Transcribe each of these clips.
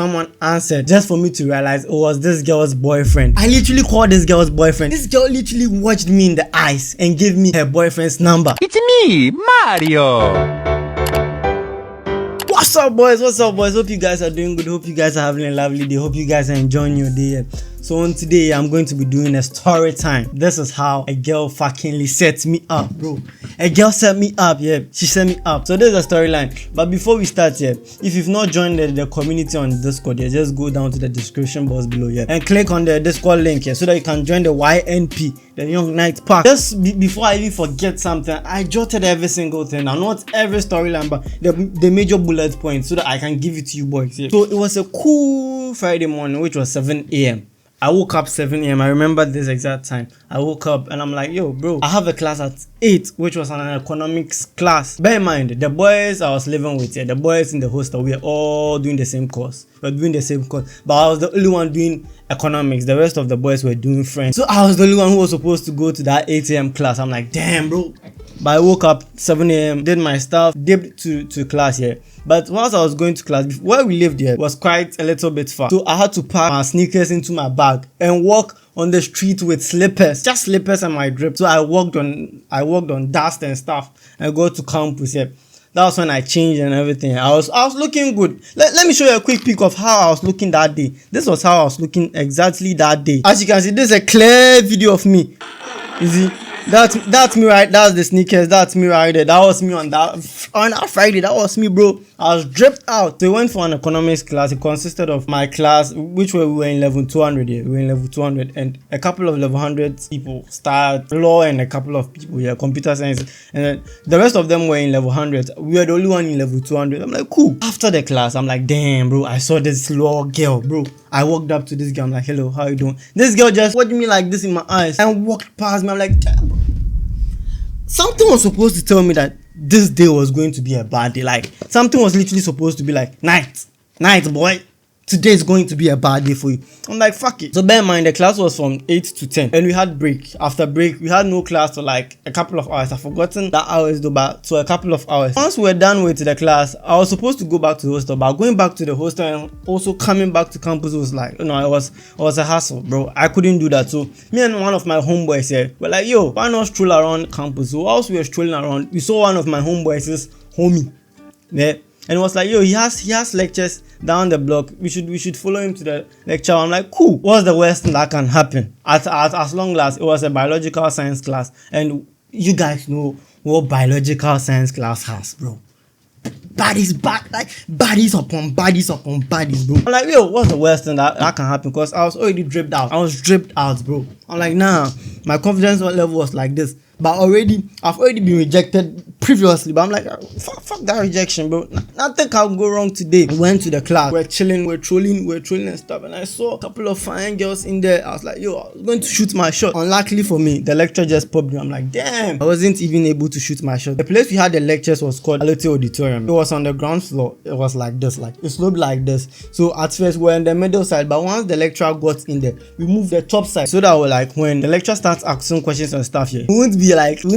Someone answered just for me to realize it was this girl's boyfriend. I literally called this girl's boyfriend. This girl literally watched me in the eyes and gave me her boyfriend's number. It's me, Mario. What's up, boys? What's up, boys? Hope you guys are doing good. Hope you guys are having a lovely day. Hope you guys are enjoying your day. So on today, I'm going to be doing a story time. This is how a girl fuckingly set me up, bro. A girl set me up, yeah. She set me up. So this is a storyline. But before we start, yeah, if you've not joined the community on Discord, yeah, just go down to the description box below, yeah, and click on the Discord link, yeah, so that you can join the YNP, the Young Knight Pack. Just before I even forget something, I jotted every single thing. Now, not every storyline, but the major bullet points, so that I can give it to you boys. Yeah. So it was a cool Friday morning, which was 7 a.m. I woke up 7 a.m. I remember this exact time. I woke up and I'm like, yo, bro, I have a class at 8, which was an economics class. Bear in mind, the boys I was living with, yeah, the boys in the hostel, we are all doing the same course. We're doing the same course. But I was the only one doing economics. The rest of the boys were doing French. So I was the only one who was supposed to go to that 8 a.m. class. I'm like, damn, bro. But I woke up 7 a.m., did my stuff, dipped to class here. But once I was going to class, where we lived here was quite a little bit far. So I had to pack my sneakers into my bag and walk on the street with slippers, just slippers and my drip. So I walked on dust and stuff and go to campus here. That was when I changed and everything. I was looking good. Let me show you a quick pic of how I was looking that day. This was how I was looking exactly that day. As you can see, this is a clear video of me. You see? That's me, right? That's the sneakers. That's me right there. That was me on that Friday. That was me, bro. I was dripped out. So we went for an economics class. It consisted of my class, which we were in level 200 here. We were in level 200 and a couple of level 100 people, start law, and a couple of people here, computer science, and then the rest of them were in level 100. We were the only one in level 200. I'm like, cool. After the class, I'm like, damn, bro, I saw this law girl, bro. I walked up to this girl. I'm like, hello, how you doing? This girl just watched me like this in my eyes and walked past me. I'm like, damn, bro. Something was supposed to tell me that this day was going to be a bad day. Like, something was literally supposed to be like, night, boy. Today is going to be a bad day for you. I'm like, fuck it. So bear in mind, the class was from 8 to 10. And we had break. After break, we had no class for like a couple of hours. I've forgotten that hours though, but so a couple of hours. Once we were done with the class, I was supposed to go back to the hostel. But going back to the hostel and also coming back to campus was like, you know, it was a hassle, bro. I couldn't do that. So me and one of my homeboys here were like, yo, why not stroll around campus? So whilst we were strolling around, we saw one of my homeboys' homie. Yeah. And it was like, yo, he has lectures down the block. We should follow him to the lecture. I'm like, cool. What's the worst thing that can happen? As long as it was a biological science class, and you guys know what biological science class has, bro. Bodies upon bodies, bro. I'm like, yo, what's the worst thing that can happen? Because I was already dripped out. Bro. I'm like, nah, my confidence level was like this. But I've already been rejected previously. But I'm like, fuck that rejection, bro. Nothing can go wrong today. We went to the class. We're chilling, we're trolling and stuff. And I saw a couple of fine girls in there. I was like, yo, I was going to shoot my shot. Unluckily for me, the lecture just popped me. I'm like, damn. I wasn't even able to shoot my shot. The place we had the lectures was called Aloti Auditorium. It was on the ground floor. It was like this, like it sloped like this. So at first we're in the middle side, but once the lecturer got in there, we moved the top side so that we're like, when the lecturer starts asking questions and stuff here, we wouldn't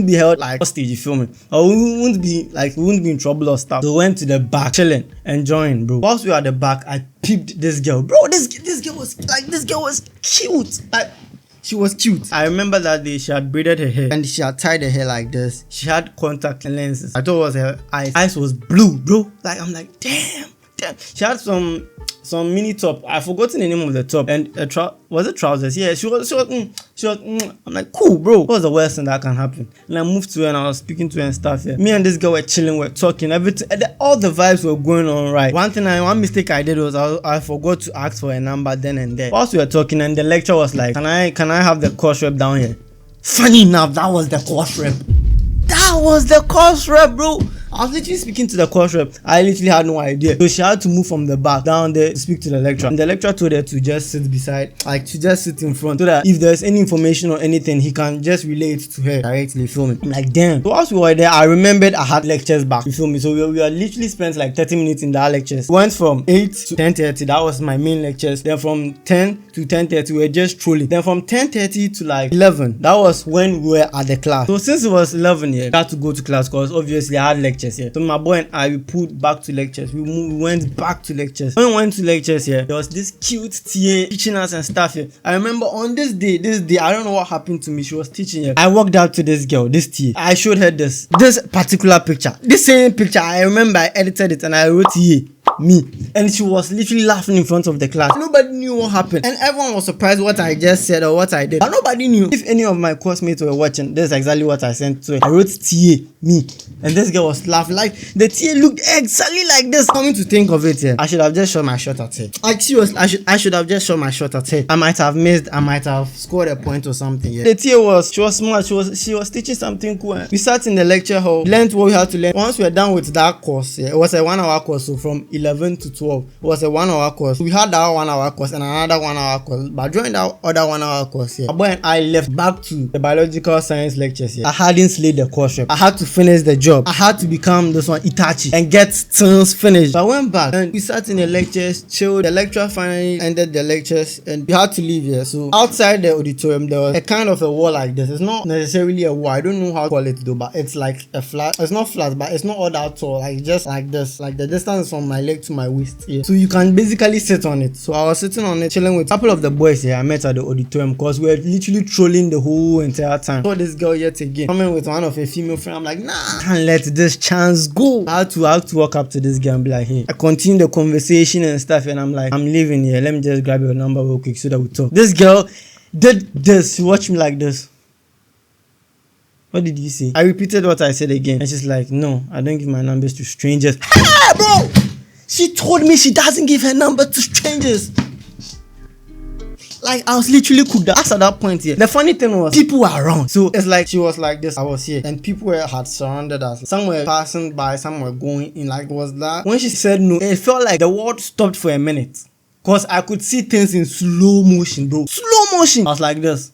be held like hostage, you feel me? Or we wouldn't be in trouble or stuff. So we went to the back, chilling, enjoying, bro. Whilst we were at the back, I peeped this girl, bro. This girl was cute. Like, she was cute. I remember that day she had braided her hair and she had tied her hair like this. She had contact lenses. I thought it was her eyes. Eyes was blue, bro. Like, I'm like, damn. She had some mini top. I've forgotten the name of the top. And was it trousers? Yeah, she was. I'm like, cool, bro. What was the worst thing that can happen? And I moved to her and I was speaking to her and stuff. Yeah. Me and this girl were chilling, we're talking, everything. All the vibes were going on right. One mistake I did was I forgot to ask for a number then and there. Whilst we were talking, and the lecturer was like, can I have the course rep down here? Funny enough, that was the course rep, bro. I was literally speaking to the course rep. I literally had no idea. So she had to move from the back down there to speak to the lecturer. And the lecturer told her to just sit beside, like to just sit in front, so that if there's any information or anything, he can just relay it to her directly, you feel me? I'm like, damn. So whilst we were there, I remembered I had lectures back, you feel me? So we had literally spent like 30 minutes in that lectures. We went from 8 to 10:30. That was my main lectures. Then from 10 to 10:30, we were just trolling. Then from 10:30 to like 11, that was when we were at the class. So since it was 11 here, I had to go to class because obviously I had lectures lectures here. So my boy and I, we pulled back to lectures. We went back to lectures. When we went to lectures here, there was this cute TA teaching us and stuff here. I remember on this day, I don't know what happened to me. She was teaching here. I walked out to this girl, this TA. I showed her this particular picture. This same picture, I remember I edited it and I wrote TA. Me, and she was literally laughing in front of the class. Nobody knew what happened, and everyone was surprised what I just said or what I did, but nobody knew. If any of my classmates were watching, this is exactly what I sent to her. I wrote TA, me, and this girl was laughing. Like the TA looked exactly like this. Coming to think of it, yeah, I should have just shot my shot at her. Like seriously, I should have just shot my shot at her. I might have missed, I might have scored a point or something. Yeah. The TA she was smart. She was teaching something cool. We sat in the lecture hall, learned what we had to learn. Once we were done with that course, yeah, it was a 1-hour course, so from 11 to 12. It was a 1-hour course. We had that 1-hour course and another 1-hour course. But during that other 1-hour course, yeah, my boy and I left back to the biological science lectures. Yeah, I hadn't slayed the course rep. I had to finish the job. I had to become this one Itachi and get things finished. So I went back and we sat in the lectures, chilled. The lecturer finally ended the lectures and we had to leave here. So outside the auditorium, there was a kind of a wall like this. It's not necessarily a wall. I don't know how to call it though, but it's like a flat. It's not flat, but it's not all that tall. Like just like this. Like the distance from my leg to my waist. Yeah. So you can basically sit on it. So I was sitting on it, chilling with a couple of the boys here I met at the auditorium because we were literally trolling the whole entire time. I saw this girl yet again coming with one of her female friends. I'm like, nah, I can't let this chance go. I had to walk up to this girl and be like, hey, I continue the conversation and stuff, and I'm like, I'm leaving here. Let me just grab your number real quick so that we talk. This girl did this. She watched me like this. What did you say? I repeated what I said again, and she's like, no, I don't give my numbers to strangers. Ah, bro! She told me she doesn't give her number to strangers. Like, I was literally cooked up at that point here. The funny thing was, people were around. So it's like she was like this, I was here, and people had surrounded us. Some were passing by, some were going in. Like, was that when she said no, it felt like the world stopped for a minute. Cause I could see things in slow motion, bro. Slow motion. I was like this.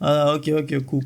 Okay, cool.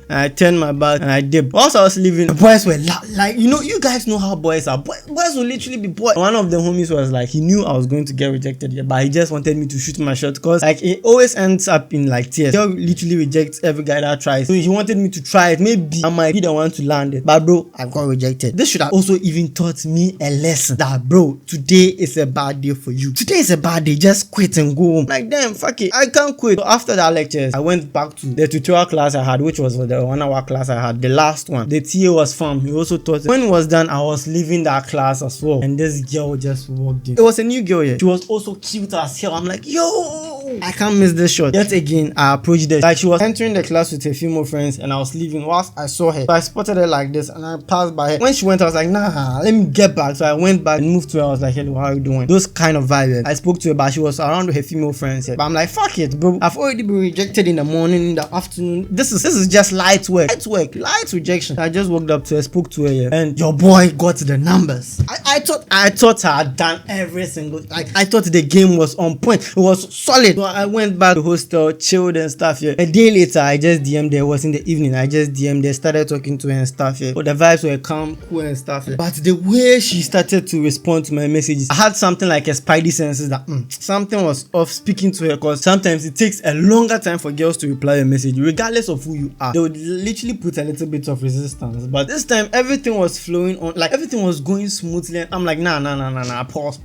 And I turned my back and I dipped. Once I was leaving, the boys were like, you know, you guys know how boys are. Boys will literally be boys. One of the homies was like, he knew I was going to get rejected here, but he just wanted me to shoot my shot because like it always ends up in like tears. He literally rejects every guy that tries. So he wanted me to try it. Maybe I might be the one to land it. But bro, I got rejected. This should have also even taught me a lesson that bro, today is a bad day for you. Today is a bad day. Just quit and go home. Like damn, fuck it. I can't quit. So after that lectures, I went back to the tutorial class I had, which was the 1-hour class I had, the last one. The TA was fun. He also taught it. When it was done, I was leaving that class as well, and this girl just walked in. It was a new girl here. She was also cute as hell. I'm like, yo, I can't miss this shot. Yet again, I approached her. Like she was entering the class with a few more friends, and I was leaving whilst I saw her. So I spotted her like this, and I passed by her. When she went, I was like, nah, let me get back. So I went back and moved to her. I was like, hello, how are you doing? Those kind of vibes. I spoke to her, but she was around with her female friends here. But I'm like, fuck it, bro. I've already been rejected in the morning, in the afternoon. This is just light light rejection. I just walked up to her, spoke to her, yeah, and your boy got the numbers. I thought I had done every single, like I thought the game was on point. It was solid. So I went back to the hostel, chilled and stuff here. A day later, I just DM'd her. It was in the evening. I just DM'd her, started talking to her and stuff here. But the vibes were calm, cool and stuff here. But the way she started to respond to my messages, I had something like a spidey senses that something was off speaking to her, because sometimes it takes a longer time for girls to reply a message, regardless of who you are. They would literally put a little bit of resistance, but this time everything was flowing on, like everything was going smoothly, and I'm like, nah, pause.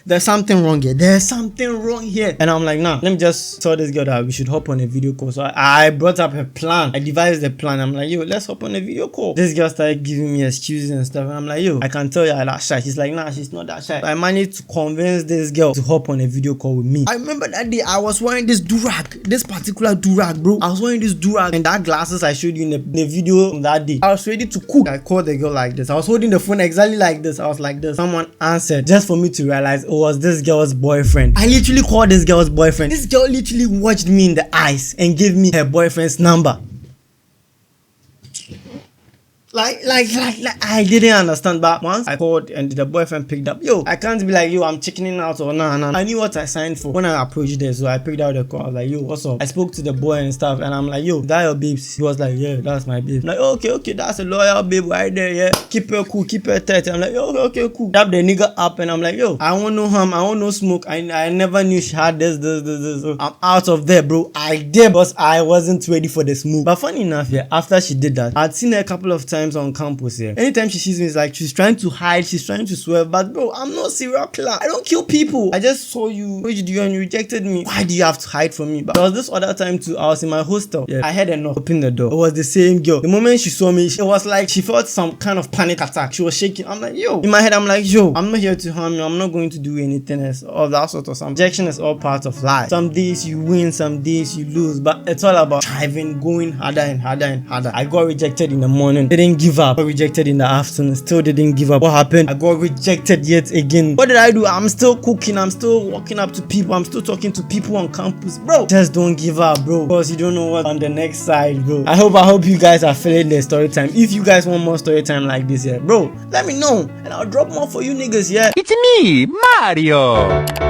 There's something wrong here. And I'm like, nah, let me just tell this girl that we should hop on a video call. So I brought up a plan. I devised a plan. I'm like, yo, let's hop on a video call. This girl started giving me excuses and stuff, and I'm like, yo, I can tell you're that shy. She's like, nah, she's not that shy. So I managed to convince this girl to hop on a video call with me. I remember that day I was wearing this durag, this particular durag, bro. I was wearing this durag and that glasses I showed you in the video that day. I was ready to cook. I called the girl like this. I was holding the phone exactly like this. I was like this. Someone answered just for me to realize it was this girl's boyfriend. I literally called this girl's boyfriend. This girl literally watched me in the eyes and gave me her boyfriend's number. Like I didn't understand, but once I called and the boyfriend picked up, yo, I can't be like, yo, I'm chickening out or nah. I knew what I signed for when I approached her, so I picked out the call. I was like, yo, what's up? I spoke to the boy and stuff, and I'm like, yo, that your babes? He was like, yeah, that's my babe. I'm like, okay, that's a loyal babe right there, yeah. Keep her cool, keep her tight. I'm like, yo, okay, cool. Tap the nigga up, and I'm like, yo, I want no harm, I want no smoke. I never knew she had this. So I'm out of there, bro. I did, because I wasn't ready for the smoke. But funny enough, yeah, after she did that, I'd seen her a couple of times times on campus here. Anytime she sees me, it's like she's trying to hide, she's trying to swerve. But bro, I'm not a serial killer. I don't kill people. I just saw you, what did you do, and you rejected me. Why do you have to hide from me? But there was this other time too. I was in my hostel. Yeah, I heard a knock. Open the door. It was the same girl. The moment she saw me, it was like she felt some kind of panic attack. She was shaking. I'm like, yo. In my head, I'm like, yo, I'm not here to harm you. I'm not going to do anything else of that sort of something. Rejection is all part of life. Some days you win, some days you lose. But it's all about striving, going harder and harder and harder. I got rejected in the morning. Didn't give up. Got rejected in the afternoon. Still didn't give up. What happened? I got rejected yet again. What did I do? I'm still cooking. I'm still walking up to people. I'm still talking to people on campus. Bro, just don't give up, bro. Because you don't know what's on the next side, bro. I hope you guys are feeling the story time. If you guys want more story time like this, yeah, bro, let me know. And I'll drop more for you niggas, yeah. It's me, Mario.